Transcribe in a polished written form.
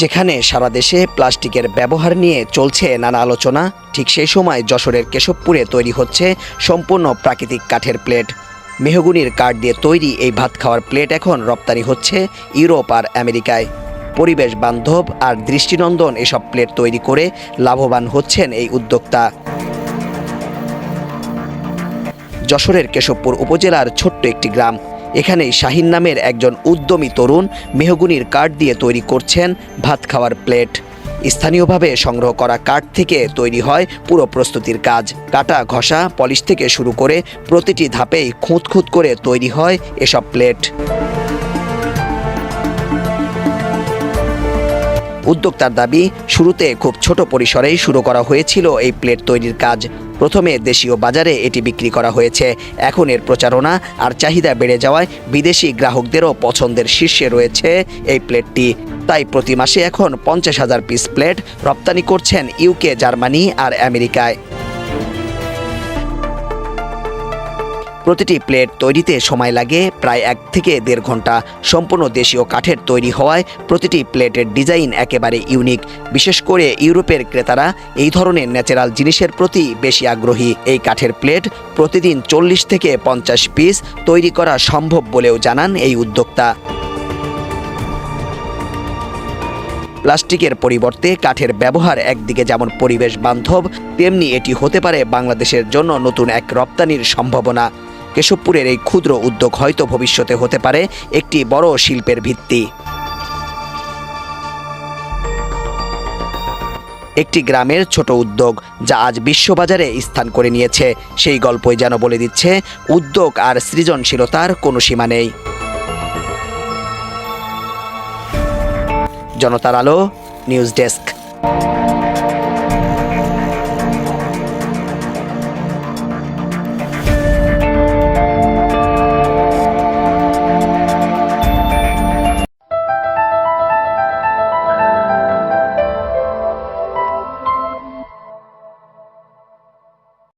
যেখানে সারা দেশে প্লাস্টিকের ব্যবহার নিয়ে চলছে নানা আলোচনা, ঠিক সেই সময় যশোরের কেশবপুরে তৈরি হচ্ছে সম্পূর্ণ প্রাকৃতিক কাঠের প্লেট। মেহগনির কাঠ দিয়ে তৈরি এই ভাত খাওয়ার প্লেট এখন রপ্তানি হচ্ছে ইউরোপ আর আমেরিকায়। পরিবেশ বান্ধব আর দৃষ্টিনন্দন এসব প্লেট তৈরি করে লাভবান হচ্ছেন এই উদ্যোক্তা। যশোরের কেশবপুর উপজেলার ছোট্ট একটি গ্রাম। এখানেই শাহিন নামের একজন উদ্যমী তরুণ মেহগনির কাঠ দিয়ে তৈরি করছেন ভাত খাওয়ার প্লেট। স্থানীয়ভাবে সংগ্রহ করা কাঠ থেকে তৈরি হয় পুরো প্রস্তুতির কাজ। কাটা, ঘষা, পলিশ থেকে শুরু করে প্রতিটি ধাপেই খুঁত খুঁত করে তৈরি হয় এসব প্লেট। উদ্যোক্তার দাবি, শুরুতে খুব ছোট পরিসরেই শুরু করা হয়েছিল এই প্লেট তৈরির কাজ। প্রথমে দেশীয় বাজারে এটি বিক্রি করা হয়েছে। এখন এর প্রচারণা আর চাহিদা বেড়ে যাওয়ায় বিদেশি গ্রাহকদেরও পছন্দের শীর্ষে রয়েছে এই প্লেটটি। তাই প্রতি মাসে এখন 50,000 পিস প্লেট রপ্তানি করছেন ইউকে, জার্মানি আর আমেরিকায়। প্রতিটি প্লেট তৈরিতে সময় লাগে প্রায় 1 থেকে 1.5 ঘন্টা। সম্পূর্ণ দেশীয় কাঠের তৈরি হওয়ায় প্রতিটি প্লেটের ডিজাইন একেবারে ইউনিক। বিশেষ করে ইউরোপের ক্রেতারা এই ধরনের ন্যাচারাল জিনিসের প্রতি বেশি আগ্রহী। এই কাঠের প্লেট প্রতিদিন 40 থেকে 50 পিস তৈরি করা সম্ভব বলেও জানান এই উদ্যোক্তা। প্লাস্টিকের পরিবর্তে কাঠের ব্যবহার একদিকে যেমন পরিবেশ বান্ধব, তেমনি এটি হতে পারে বাংলাদেশের জন্য নতুন এক রপ্তানির সম্ভাবনা। কেশবপুরের এই ক্ষুদ্র উদ্যোগ হয়তো ভবিষ্যতে হতে পারে একটি বড় শিল্পের ভিত্তি। একটি গ্রামের ছোট উদ্যোগ যা আজ বিশ্ববাজারে স্থান করে নিয়েছে। সেই গল্পই যেন বলে দিচ্ছে উদ্যোগ আর সৃজনশীলতার কোনো সীমা নেই। জনতার আলো, নিউজ ডেস্ক।